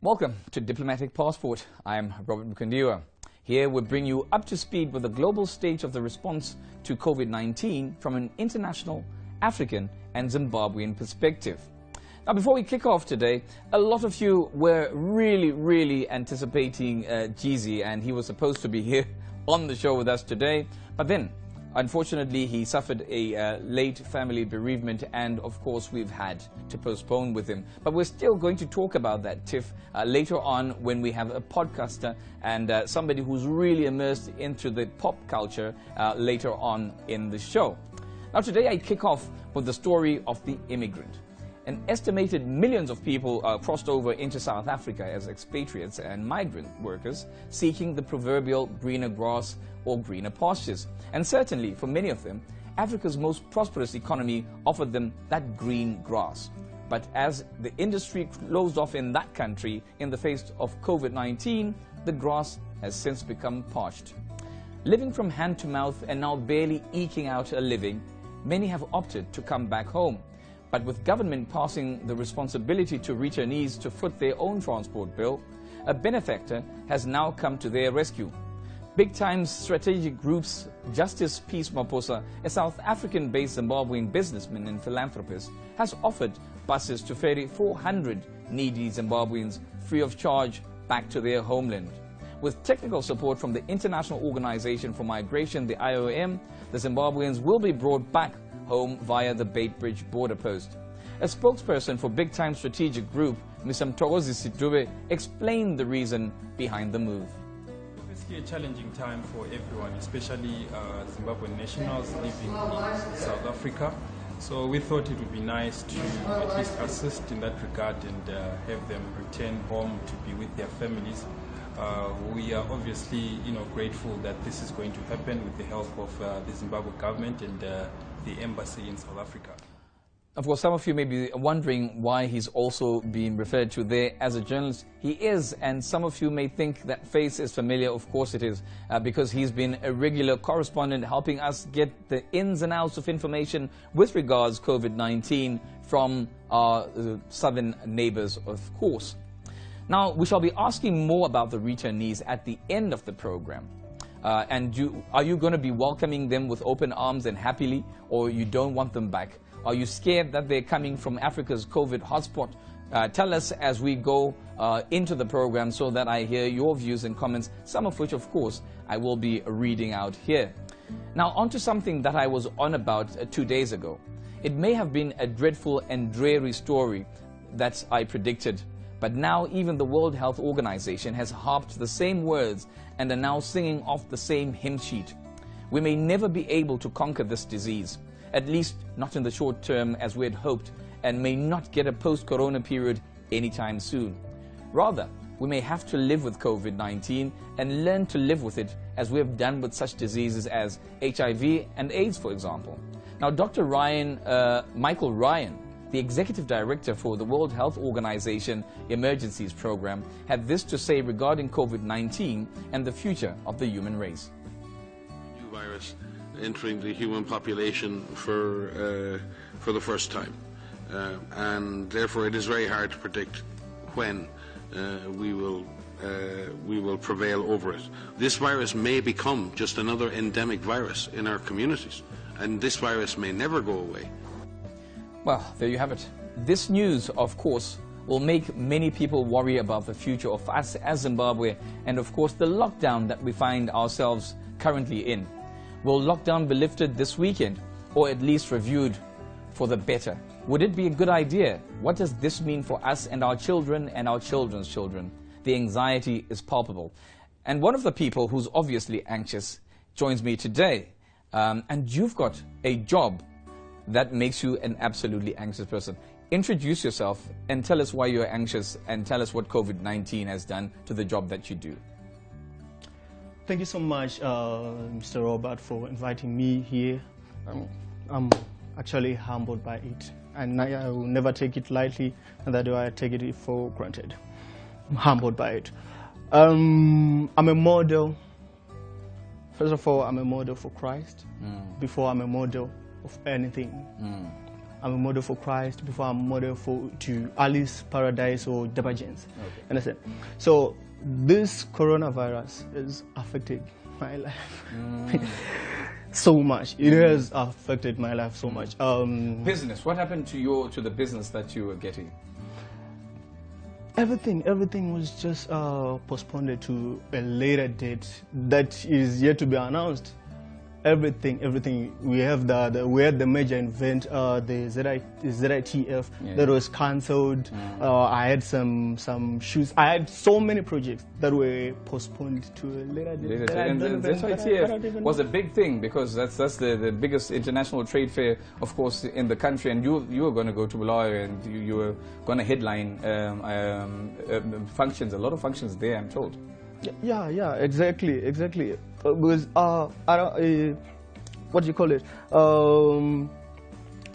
Welcome to Diplomatic Passport. I'm Robert Mkundiwa. Here we bring you up to speed with the global stage of the response to COVID-19 from an international, African and Zimbabwean perspective. Now, before we kick off today, a lot of you were really anticipating Jeezy, and he was supposed to be here on the show with us today, but then unfortunately, he suffered a late family bereavement, and of course we've had to postpone with him. But we're still going to talk about that, Tiff, later on when we have a podcaster and somebody who's really immersed into the pop culture later on in the show. Now today I kick off with the story of the immigrant. An estimated millions of people crossed over into South Africa as expatriates and migrant workers seeking the proverbial greener grass or greener pastures. And certainly, for many of them, Africa's most prosperous economy offered them that green grass. But as the industry closed off in that country in the face of COVID-19, the grass has since become parched. Living from hand to mouth and now barely eking out a living, many have opted to come back home. But with government passing the responsibility to returnees to foot their own transport bill, a benefactor has now come to their rescue. Big-time strategic groups Justice Peace Maposa, a South African-based Zimbabwean businessman and philanthropist, has offered buses to ferry 400 needy Zimbabweans free of charge back to their homeland. With technical support from the International Organization for Migration, the IOM, the Zimbabweans will be brought back home via the Beitbridge border post. A spokesperson for Big-Time Strategic Group, Ms. Mtokozi Sidube, explained the reason behind the move. Obviously a challenging time for everyone, especially Zimbabwean nationals living in South Africa. So we thought it would be nice to at least assist in that regard and have them return home to be with their families. We are obviously, grateful that this is going to happen with the help of the Zimbabwe government and the embassy in South Africa. Of course, some of you may be wondering why he's also being referred to there as a journalist. He is, and some of you may think that face is familiar. Of course it is, because he's been a regular correspondent helping us get the ins and outs of information with regards COVID-19 from our southern neighbors, of course. Now, we shall be asking more about the returnees at the end of the program. Are you going to be welcoming them with open arms and happily, or you don't want them back? Are you scared that they're coming from Africa's COVID hotspot? Tell us as we go into the program so that I hear your views and comments, some of which, of course, I will be reading out here. Now, on to something that I was on about 2 days ago. It may have been a dreadful and dreary story that I predicted, but now even the World Health Organization has harped the same words and are now singing off the same hymn sheet. We may never be able to conquer this disease, at least not in the short term as we had hoped, and may not get a post-corona period anytime soon. Rather, we may have to live with COVID-19 and learn to live with it as we have done with such diseases as HIV and AIDS, for example. Now, Dr. Michael Ryan, the Executive Director for the World Health Organization Emergencies Program, had this to say regarding COVID-19 and the future of the human race. New virus entering the human population for the first time, and therefore it is very hard to predict when we will prevail over it. This virus may become just another endemic virus in our communities, and this virus may never go away. Well, there you have it. This news, of course, will make many people worry about the future of us as Zimbabwe and, of course, the lockdown that we find ourselves currently in. Will lockdown be lifted this weekend, or at least reviewed for the better? Would it be a good idea? What does this mean for us and our children and our children's children? The anxiety is palpable. And one of the people who's obviously anxious joins me today. And you've got a job that makes you an absolutely anxious person. Introduce yourself and tell us why you're anxious, and tell us what COVID-19 has done to the job that you do. Thank you so much, Mr. Robert, for inviting me here. I'm actually humbled by it, and I will never take it lightly, and that I take it for granted. I'm humbled by it. I'm a model. First of all, I'm a model for Christ. Before I'm a model of anything. I'm a model for Christ, before I'm a model to Alice, Paradise, or Debagens. Okay. Understand? So this coronavirus has affected my life so much. It has affected my life so much. Business. What happened to the business that you were getting? Everything was just postponed to a later date that is yet to be announced. Everything. We had the major event, the ZITF, that was cancelled. I had some shoots. I had so many projects that were postponed to a later date. And the ZITF was a big thing because that's the biggest international trade fair, of course, in the country. And you were going to go to Bulawayo and you were going to headline functions, a lot of functions there, I'm told. Yeah, exactly. Because what do you call it?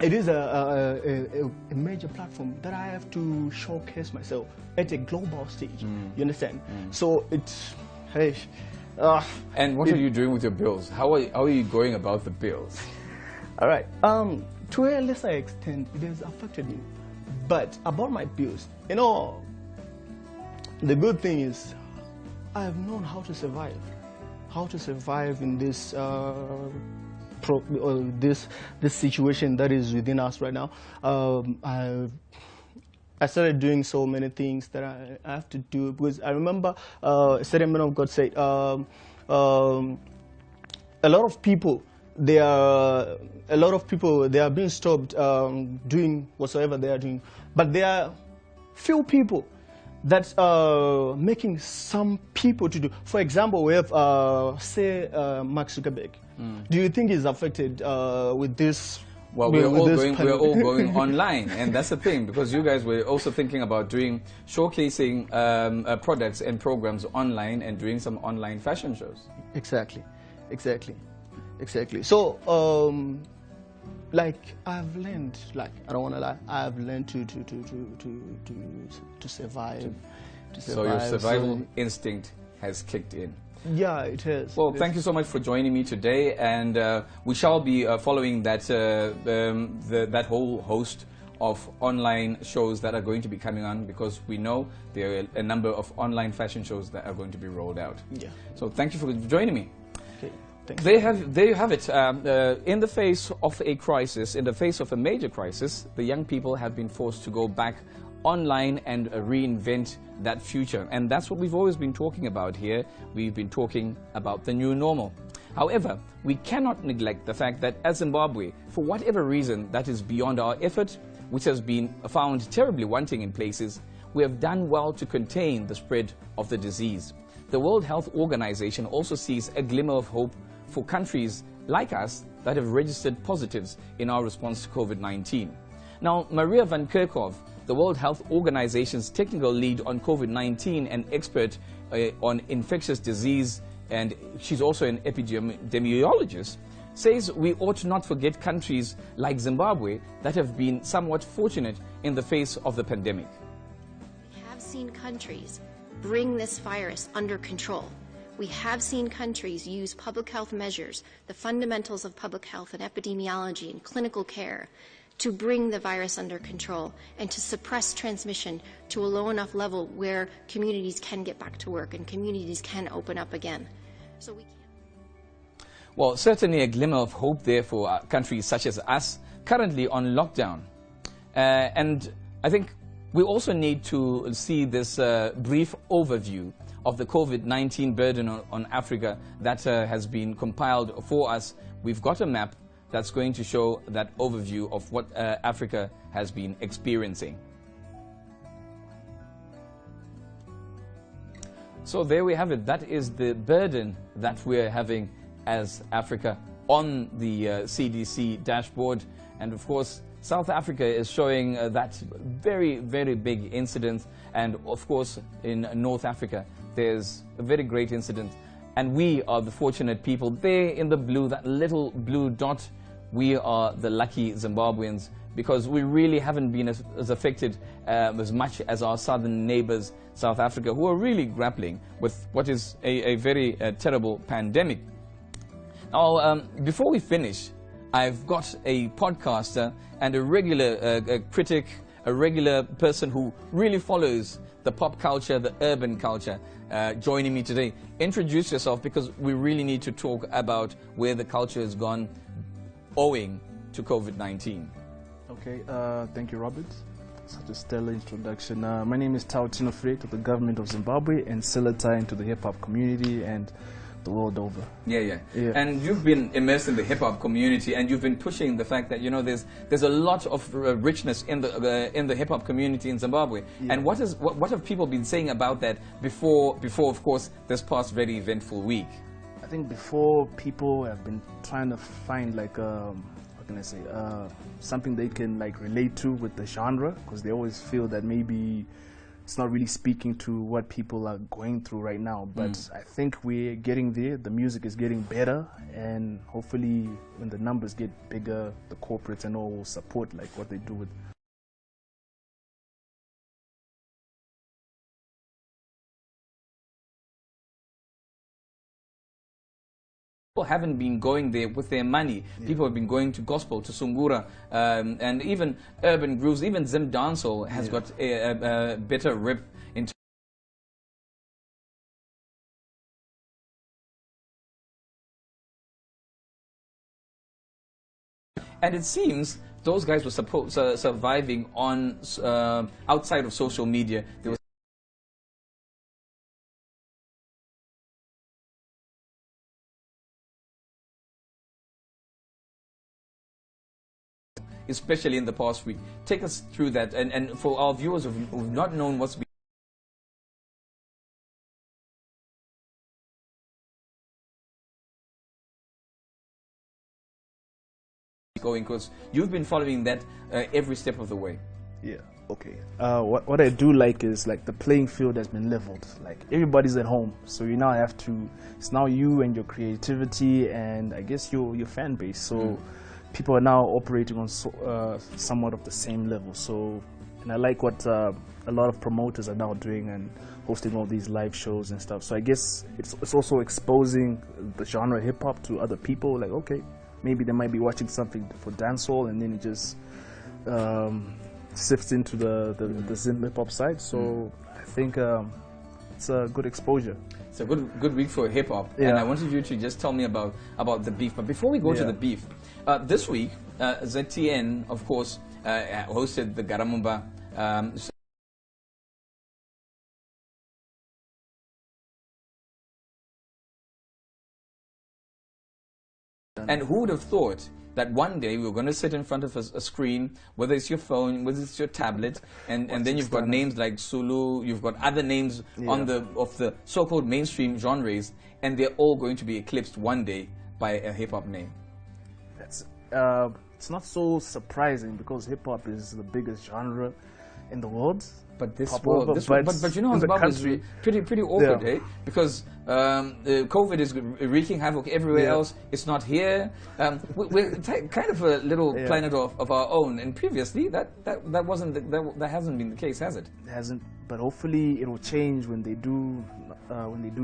It is a major platform that I have to showcase myself at a global stage. You understand? So it's hey. And what are you doing with your bills? How are you going about the bills? All right. To a lesser extent, it has affected me, but about my bills, you know, the good thing is, I have known how to survive in this this situation that is within us right now. I started doing so many things that I have to do, because I remember a certain man of God said, a lot of people they are being stopped doing whatsoever they are doing, but there are few people that's making some people to do. For example, we have, say, Mark Zuckerberg. Do you think he's affected with this? Well, we're all going online, and that's the thing, because you guys were also thinking about showcasing products and programs online and doing some online fashion shows. Exactly. So, like, I've learned, like, I don't want to lie, I've learned to survive. So your survival instinct has kicked in. Yeah, it has. Well, thank you so much for joining me today, and we shall be following that that whole host of online shows that are going to be coming on, because we know there are a number of online fashion shows that are going to be rolled out. Yeah. So thank you for joining me. Okay. There you have it. In the face of a crisis, in the face of a major crisis, the young people have been forced to go back online and reinvent that future. And that's what we've always been talking about here. We've been talking about the new normal. However, we cannot neglect the fact that as Zimbabwe, for whatever reason that is beyond our effort, which has been found terribly wanting in places, we have done well to contain the spread of the disease. The World Health Organization also sees a glimmer of hope for countries like us that have registered positives in our response to COVID-19. Now, Maria van Kerkhove, the World Health Organization's technical lead on COVID-19 and expert on infectious disease, and she's also an epidemiologist, says we ought not forget countries like Zimbabwe that have been somewhat fortunate in the face of the pandemic. We have seen countries bring this virus under control. We have seen countries use public health measures, the fundamentals of public health and epidemiology and clinical care, to bring the virus under control and to suppress transmission to a low enough level where communities can get back to work and communities can open up again. So we can't. Well, certainly a glimmer of hope there for countries such as us currently on lockdown. And I think we also need to see this brief overview of the COVID-19 burden on Africa that has been compiled for us. We've got a map that's going to show that overview of what Africa has been experiencing. So there we have it. That is the burden that we're having as Africa on the CDC dashboard. And of course, South Africa is showing that very, very big incident. And of course, in North Africa, there's a very great incident. And we are the fortunate people there in the blue, that little blue dot. We are the lucky Zimbabweans, because we really haven't been as affected as much as our southern neighbors, South Africa, who are really grappling with what is a very terrible pandemic. Now, before we finish, I've got a podcaster and a regular critic, a regular person who really follows the pop culture, the urban culture, joining me today. Introduce yourself, because we really need to talk about where the culture has gone owing to COVID-19. Okay, thank you, Robert. Such a stellar introduction. My name is Tautino Frey, to the government of Zimbabwe, and Selector into the hip-hop community and the world over. Yeah. And you've been immersed in the hip-hop community, and you've been pushing the fact that, you know, there's a lot of richness in the hip-hop community in Zimbabwe. Yeah. And what have people been saying about that before of course, this past very eventful week? I think before, people have been trying to find, like, what can I say, something they can, like, relate to with the genre, because they always feel that maybe it's not really speaking to what people are going through right now. But I think we're getting there. The music is getting better, and hopefully when the numbers get bigger, the corporates and all will support, like, what they do with people haven't been going there with their money. Yeah. People have been going to gospel, to Sungura, and even urban grooves. Even Zim Dancehall has got a better rip in and it seems those guys were surviving on outside of social media. There was especially in the past week. Take us through that, and for our viewers who've not known what's been going, because you've been following that every step of the way. Yeah, okay. What I do like is, like, the playing field has been leveled. Like, everybody's at home, so you now have to, it's now you and your creativity and I guess your fan base. So people are now operating on somewhat of the same level. So, and I like what a lot of promoters are now doing and hosting all these live shows and stuff. So I guess it's also exposing the genre hip hop to other people. Like, okay, maybe they might be watching something for dancehall, and then it just sifts into the Zim hip hop side. So I think it's a good exposure. It's a good week for hip hop, and I wanted you to just tell me about the beef. But before we go to the beef, this week ZTN, of course, hosted the Garamumba. And who would have thought that one day we were going to sit in front of a screen, whether it's your phone, whether it's your tablet, and then you've got names like Sulu, you've got other names of the so-called mainstream genres, and they're all going to be eclipsed one day by a hip-hop name. That's it's not so surprising, because hip-hop is the biggest genre in the world. But but you know, Zimbabwe is pretty awkward, eh? Because COVID is wreaking havoc everywhere else. It's not here. We're kind of a little planet of our own. And previously, that hasn't been the case, has it? It hasn't. But hopefully, it will change when they do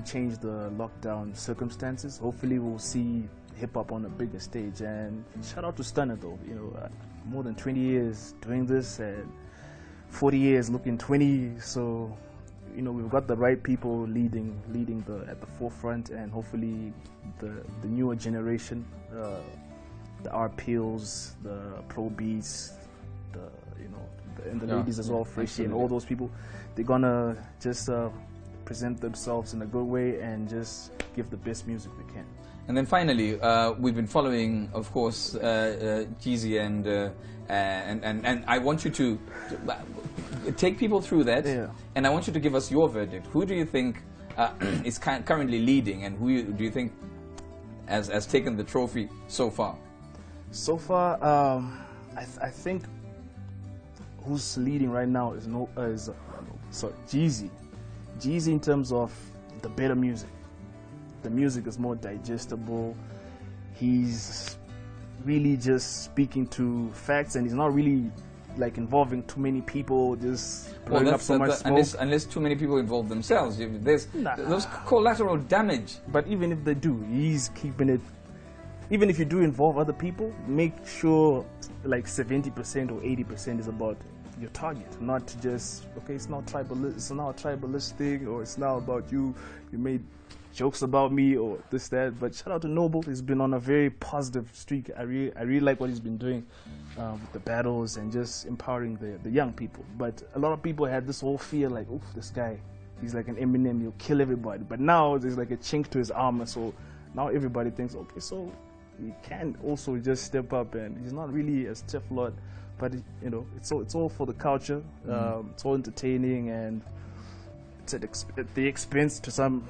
change the lockdown circumstances. Hopefully, we'll see hip hop on a bigger stage. And shout out to Stunner, though. You know, more than 20 years doing this, and 40 years looking 20, so you know, we've got the right people leading at the forefront, and hopefully the newer generation, the RPLs, the Pro Beats, and the ladies as well, Freshie, and all those people, they're gonna just present themselves in a good way and just give the best music they can. And then finally, we've been following, of course, Jeezy, and I want you to take people through that, and I want you to give us your verdict. Who do you think is currently leading, and who do you think has taken the trophy so far? So far, I think who's leading right now is Jeezy. Jeezy, in terms of the better music. The music is more digestible. He's really just speaking to facts, and he's not really like involving too many people, just blowing up so much smoke. Unless too many people involve themselves. There's collateral damage. But even if they do, he's keeping it even if you do involve other people, make sure like 70% or 80% is about your target, not just, okay, it's not a tribalist thing, or it's not about you made jokes about me or this, that. But shout out to Noble. He's been on a very positive streak. I really like what he's been doing with the battles and just empowering the young people. But a lot of people had this whole fear like, oof, this guy, he's like an Eminem, he'll kill everybody. But now there's like a chink to his armor, so now everybody thinks, okay, so he can also just step up, and he's not really a stiff lot, but you know, it's all for the culture. It's all entertaining, and it's at the expense to some,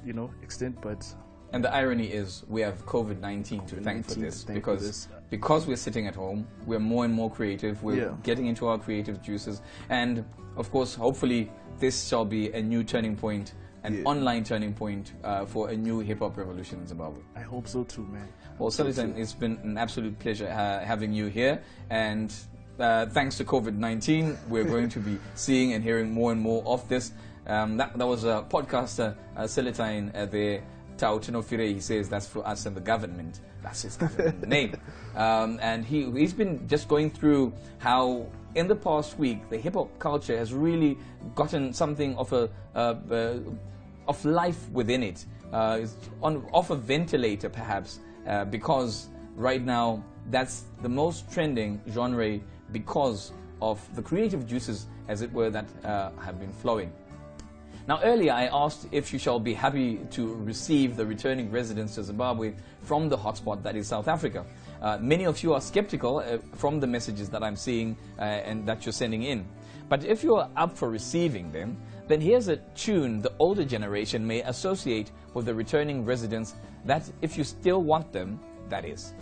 you know, extent. But and the irony is, we have COVID-19 to thank for this, because we're sitting at home, we're more and more creative. We're getting into our creative juices, and of course, hopefully, this shall be a new turning point. An online turning point for a new hip-hop revolution in Zimbabwe. I hope so too, man. Well, Selatan, it's been an absolute pleasure having you here, and thanks to COVID-19, we're going to be seeing and hearing more and more of this. That was a podcaster, Selatan, there, Tautino Fire. He says that's for us and the government. That's his government name. And he's been just going through how in the past week the hip-hop culture has really gotten something of of life within it. It's off a ventilator perhaps, because right now that's the most trending genre because of the creative juices, as it were, that have been flowing. Now, earlier I asked if you shall be happy to receive the returning residents to Zimbabwe from the hotspot that is South Africa. Many of you are skeptical from the messages that I'm seeing and that you're sending in. But if you're up for receiving them, then here's a tune the older generation may associate with the returning residents, that if you still want them, that is.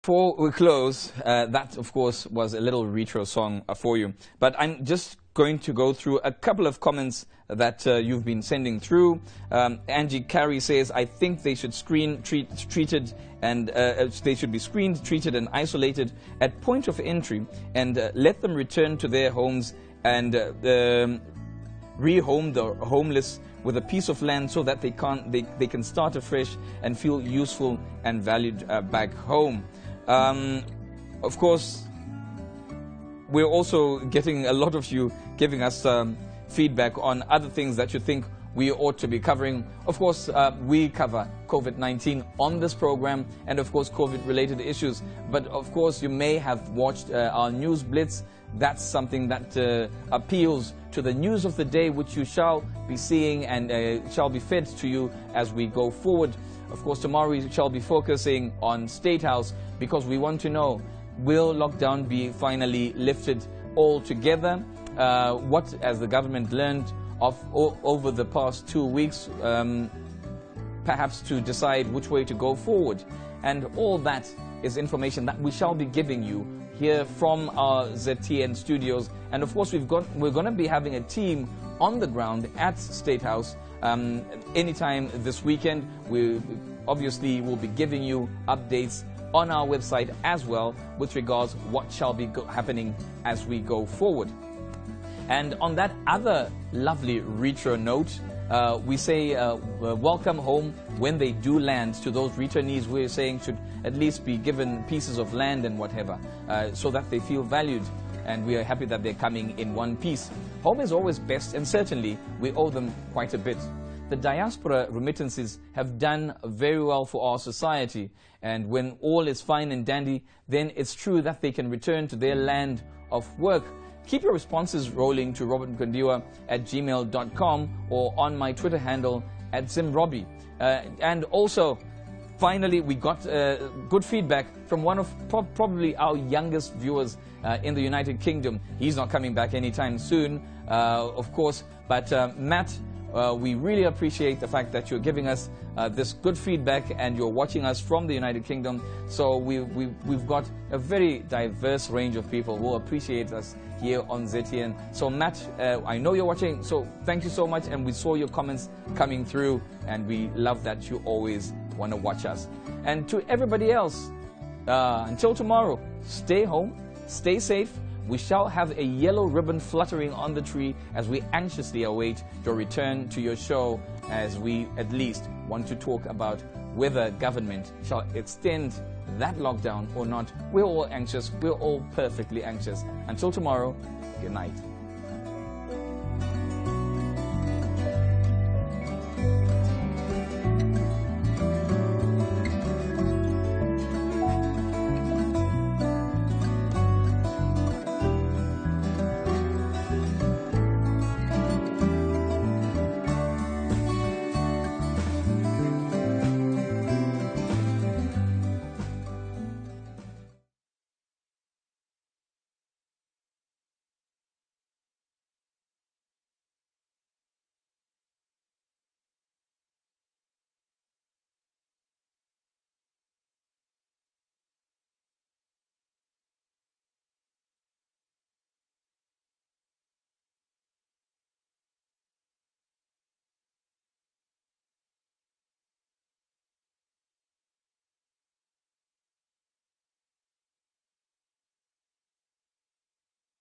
Before we close, that of course was a little retro song for you, but I'm just going to go through a couple of comments that you've been sending through. Angie Carey says, I think they should treated and they should be screened, treated and isolated at point of entry, and let them return to their homes and rehome the homeless with a piece of land, so that they can start afresh and feel useful and valued back home. Of course, we're also getting a lot of you giving us feedback on other things that you think we ought to be covering. Of course, we cover COVID-19 on this program, and of course COVID-related issues. But of course, you may have watched our news blitz. That's something that appeals to the news of the day, which you shall be seeing and shall be fed to you as we go forward. Of course, tomorrow we shall be focusing on State House, because we want to know, will lockdown be finally lifted altogether? What has the government learned of over the past 2 weeks, perhaps to decide which way to go forward? And all that is information that we shall be giving you here from our ZTN studios. And of course, we're going to be having a team on the ground at State House anytime this weekend. We obviously will be giving you updates on our website as well with regards what shall be happening as we go forward. And on that other lovely retro note, we say welcome home when they do land. To those returnees, we're saying should at least be given pieces of land and whatever, so that they feel valued, and we are happy that they're coming in one piece. Home is always best, and certainly we owe them quite a bit. The diaspora remittances have done very well for our society, and when all is fine and dandy, then it's true that they can return to their land of work. Keep your responses rolling to robertmkondiwa@gmail.com or on my Twitter handle @ZimRobbie. And also, finally, we got good feedback from one of probably our youngest viewers in the United Kingdom. He's not coming back anytime soon, of course, but Matt We really appreciate the fact that you're giving us this good feedback and you're watching us from the United Kingdom. So we've got a very diverse range of people who appreciate us here on ZTN. So Matt, I know you're watching, so thank you so much, and we saw your comments coming through, and we love that you always want to watch us. And to everybody else, until tomorrow, stay home, stay safe. We shall have a yellow ribbon fluttering on the tree as we anxiously await your return to your show, as we at least want to talk about whether government shall extend that lockdown or not. We're all anxious. We're all perfectly anxious. Until tomorrow, good night.